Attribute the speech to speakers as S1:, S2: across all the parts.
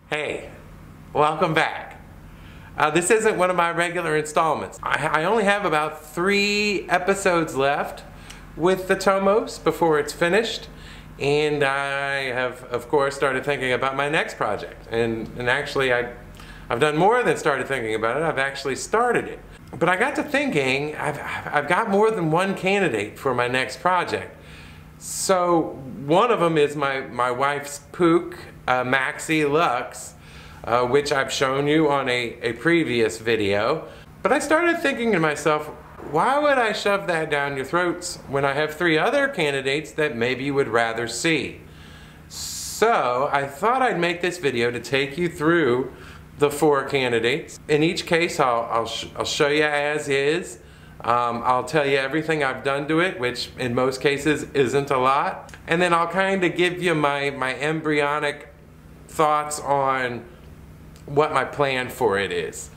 S1: Hey, welcome back. This isn't one of my regular installments. I only have about 3 episodes left with the Tomos before it's finished. And I have, of course, started thinking about my next project. And actually, I've done more than started thinking about it. I've actually started it. But I got to thinking, I've got more than one candidate for my next project. So one of them is my wife's Pook Maxi Lux, which I've shown you on a previous video. But I started thinking to myself, why would I shove that down your throats when I have 3 other candidates that maybe you would rather see? So I thought I'd make this video to take you through the 4 candidates. In each case, I'll show you as is. I'll tell you everything I've done to it, which in most cases isn't a lot. And then I'll kind of give you my embryonic thoughts on what my plan for it is.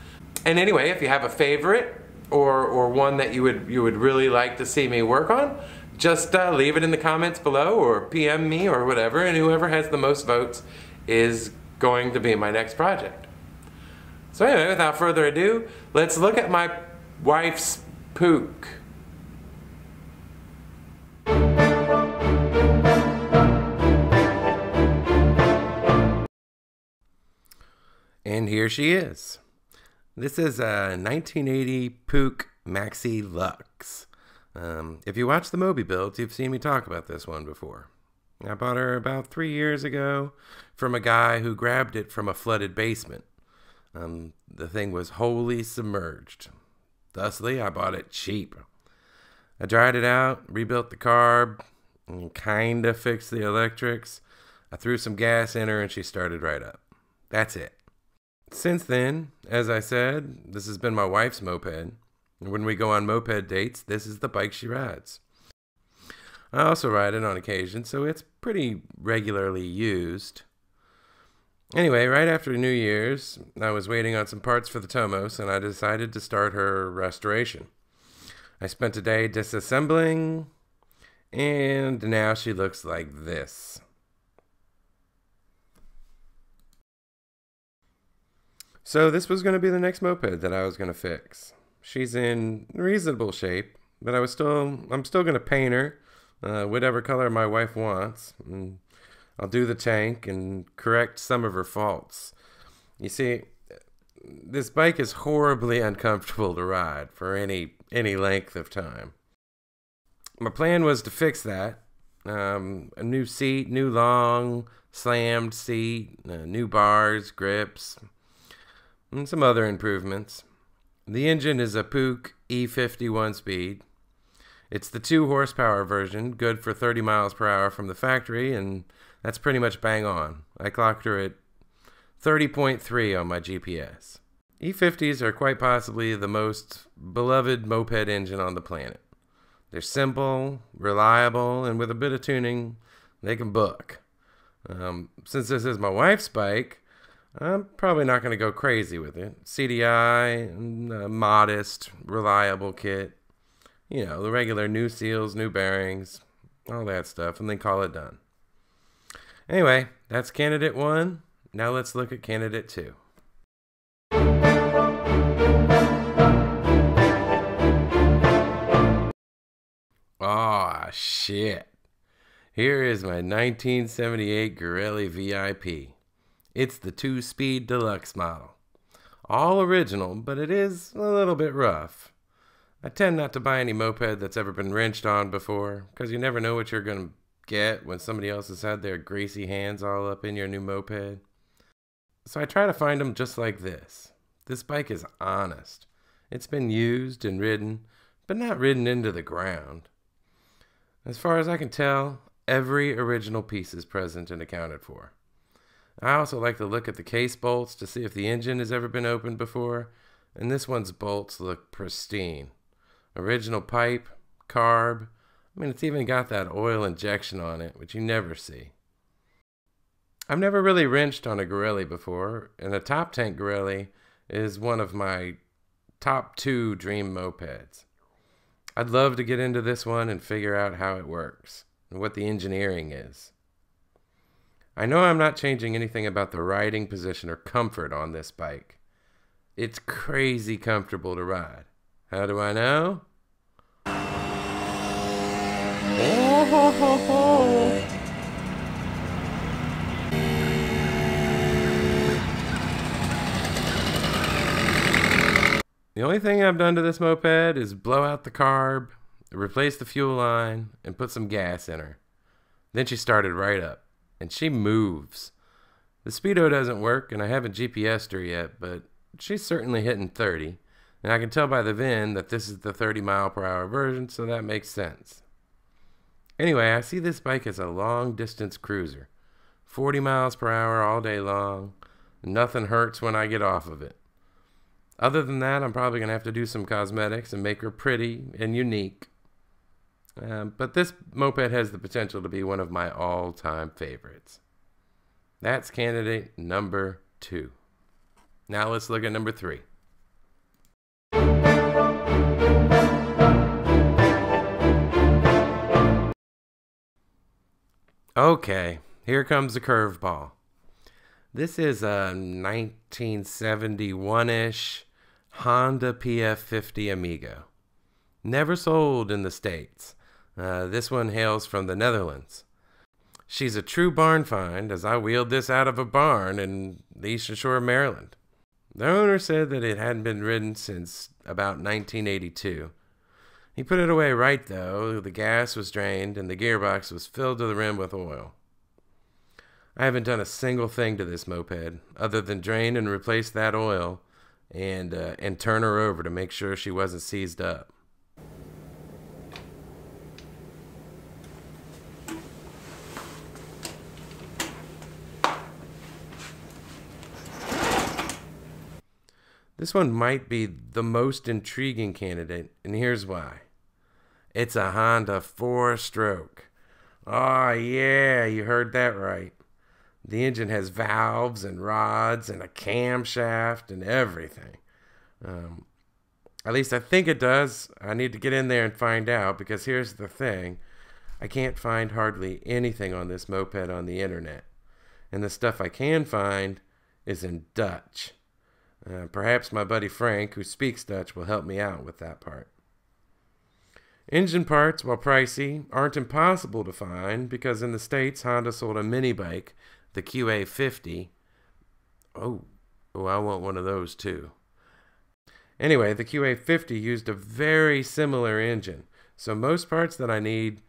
S1: And anyway, if you have a favorite or one that you would really like to see me work on, just leave it in the comments below or PM me or whatever, and whoever has the most votes is going to be my next project. So anyway, without further ado, let's look at my wife's Pook. And here she is. This is a 1980 Pook Maxi Lux. If you watch the Moped builds, you've seen me talk about this one before. I bought her about 3 years ago from a guy who grabbed it from a flooded basement. The thing was wholly submerged. Thusly, I bought it cheap. I dried it out, rebuilt the carb, and kind of fixed the electrics. I threw some gas in her and she started right up. That's it. Since then, as I said, this has been my wife's moped. And when we go on moped dates, this is the bike she rides. I also ride it on occasion, so it's pretty regularly used. Anyway, right after New Year's, I was waiting on some parts for the Tomos, and I decided to start her restoration. I spent a day disassembling, and now she looks like this. So this was going to be the next moped that I was going to fix. She's in reasonable shape, but I'm still going to paint her whatever color my wife wants. And I'll do the tank and correct some of her faults. You see, this bike is horribly uncomfortable to ride for any length of time. My plan was to fix that. A new seat, new long slammed seat, new bars, grips, and some other improvements. The engine is a Pook E50 1-speed. It's the 2 horsepower version, good for 30 miles per hour from the factory, and that's pretty much bang on. I clocked her at 30.3 on my GPS. E50s are quite possibly the most beloved moped engine on the planet. They're simple, reliable, and with a bit of tuning, they can book. Since this is my wife's bike, I'm probably not going to go crazy with it. CDI, modest, reliable kit. You know, the regular new seals, new bearings, all that stuff, and then call it done. Anyway, that's candidate 1. Now let's look at candidate 2. Aw, shit. Here is my 1978 Gorelli VIP. It's the 2-speed deluxe model. All original, but it is a little bit rough. I tend not to buy any moped that's ever been wrenched on before, because you never know what you're going to get when somebody else has had their greasy hands all up in your new moped. So I try to find them just like this. This bike is honest. It's been used and ridden, but not ridden into the ground. As far as I can tell, every original piece is present and accounted for. I also like to look at the case bolts to see if the engine has ever been opened before, and this one's bolts look pristine. Original pipe, carb, I mean, it's even got that oil injection on it, which you never see. I've never really wrenched on a Gorelli before, and a top tank Gorelli is one of my top 2 dream mopeds. I'd love to get into this one and figure out how it works and what the engineering is. I know I'm not changing anything about the riding position or comfort on this bike. It's crazy comfortable to ride. How do I know? Oh, ho, ho, ho. The only thing I've done to this moped is blow out the carb, replace the fuel line, and put some gas in her. Then she started right up, and she moves. The speedo doesn't work, and I haven't GPS'd her yet, but she's certainly hitting 30, and I can tell by the VIN that this is the 30-mile-per-hour version, so that makes sense. Anyway, I see this bike as a long-distance cruiser. 40 miles per hour all day long. Nothing hurts when I get off of it. Other than that, I'm probably going to have to do some cosmetics and make her pretty and unique. But this moped has the potential to be one of my all-time favorites. That's candidate number 2. Now let's look at number 3. Okay, here comes the curveball. This is a 1971-ish Honda PF50 Amigo. Never sold in the States. This one hails from the Netherlands. She's a true barn find, as I wheeled this out of a barn in the Eastern Shore of Maryland. The owner said that it hadn't been ridden since about 1982. He put it away right though. The gas was drained and the gearbox was filled to the rim with oil. I haven't done a single thing to this moped other than drain and replace that oil and turn her over to make sure she wasn't seized up. This one might be the most intriguing candidate, and here's why. It's a Honda 4-stroke. Oh yeah, you heard that right. The engine has valves and rods and a camshaft and everything. At least I think it does. I need to get in there and find out, because here's the thing. I can't find hardly anything on this moped on the internet. And the stuff I can find is in Dutch. Perhaps my buddy Frank, who speaks Dutch, will help me out with that part. Engine parts, while pricey, aren't impossible to find, because in the States, Honda sold a mini bike, the QA50. Oh, I want one of those too. Anyway, the QA50 used a very similar engine, so most parts that I need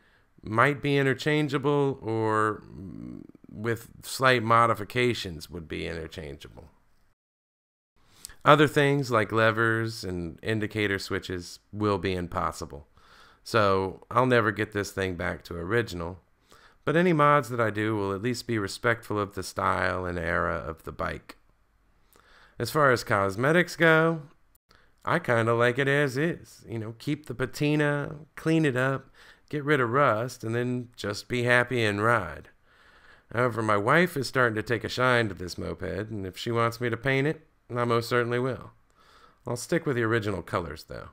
S1: might be interchangeable, or with slight modifications would be interchangeable. Other things like levers and indicator switches will be impossible. So I'll never get this thing back to original, but any mods that I do will at least be respectful of the style and era of the bike. As far as cosmetics go, I kind of like it as is. You know, keep the patina, clean it up, get rid of rust, and then just be happy and ride. However, my wife is starting to take a shine to this moped, and if she wants me to paint it, I most certainly will. I'll stick with the original colors, though.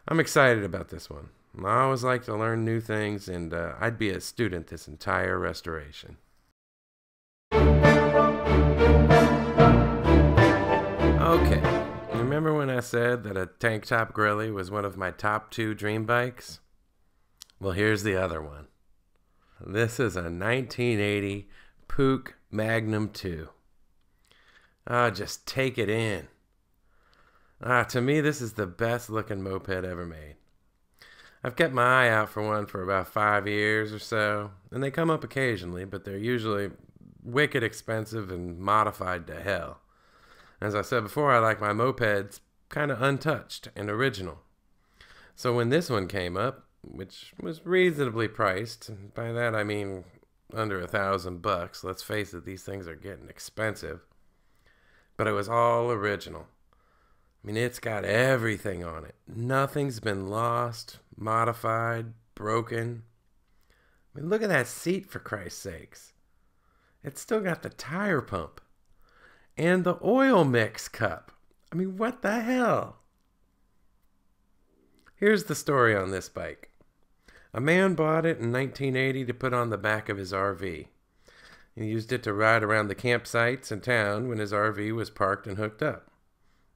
S1: I'm excited about this one. I always like to learn new things, and I'd be a student this entire restoration. Okay, remember when I said that a tank top grilly was one of my top 2 dream bikes? Well, here's the other one. This is a 1980 Pook Magnum 2. Just take it in. To me, this is the best looking moped ever made. I've kept my eye out for one for about 5 years or so, and they come up occasionally, but they're usually wicked expensive and modified to hell. As I said before, I like my mopeds kind of untouched and original. So when this one came up, which was reasonably priced, and by that I mean under $1,000, let's face it, these things are getting expensive. But it was all original. I mean, it's got everything on it. Nothing's been lost, modified, broken. I mean, look at that seat, for Christ's sakes. It's still got the tire pump. And the oil mix cup. I mean, what the hell? Here's the story on this bike. A man bought it in 1980 to put on the back of his RV. He used it to ride around the campsites in town when his RV was parked and hooked up.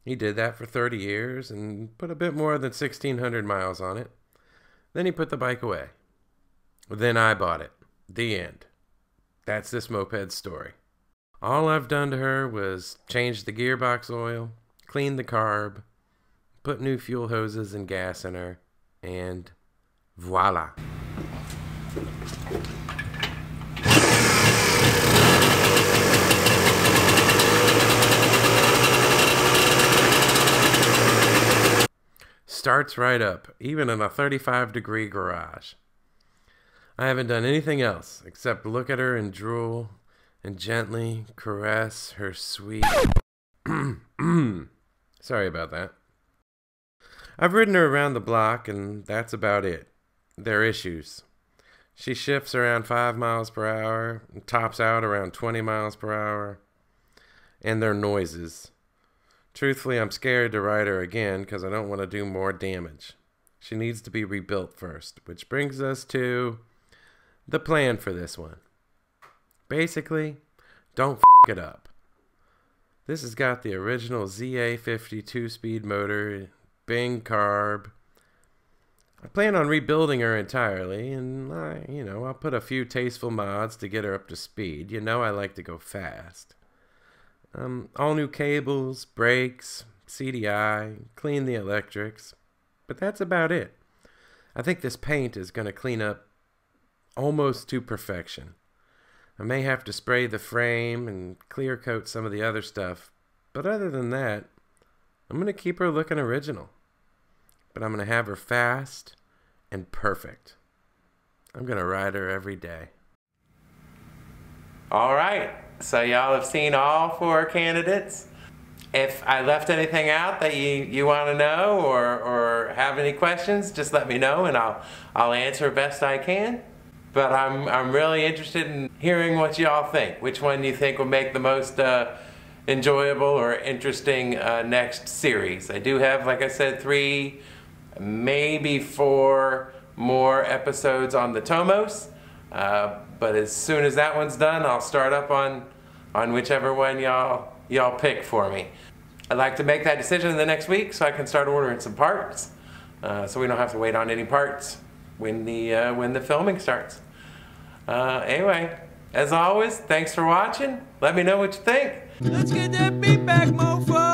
S1: He did that for 30 years and put a bit more than 1,600 miles on it. Then he put the bike away. Then I bought it. The end. That's this moped's story. All I've done to her was change the gearbox oil, clean the carb, put new fuel hoses and gas in her, and voila. Starts right up, even in a 35-degree garage. I haven't done anything else except look at her and drool and gently caress her sweet... Sorry about that. I've ridden her around the block and that's about it. They're issues. She shifts around 5 miles per hour and tops out around 20 miles per hour. And they're noises. Truthfully, I'm scared to ride her again because I don't want to do more damage. She needs to be rebuilt first, which brings us to the plan for this one. Basically, don't f*** it up. This has got the original ZA50 2-speed motor, Bing carb. I plan on rebuilding her entirely, and I'll put a few tasteful mods to get her up to speed. You know I like to go fast. All new cables, brakes, CDI, clean the electrics. But that's about it. I think this paint is going to clean up almost to perfection. I may have to spray the frame and clear coat some of the other stuff. But other than that, I'm going to keep her looking original. But I'm going to have her fast and perfect. I'm going to ride her every day. All right. So y'all have seen all 4 candidates. If I left anything out that you want to know or have any questions, just let me know and I'll answer best I can. But I'm really interested in hearing what y'all think. Which one you think will make the most enjoyable or interesting next series. I do have, like I said, 3, maybe 4 more episodes on the Tomos. But as soon as that one's done, I'll start up on whichever one y'all pick for me. I'd like to make that decision in the next week so I can start ordering some parts, so we don't have to wait on any parts when the filming starts. Anyway, as always, thanks for watching. Let me know what you think.
S2: Let's get that beat back, mofo.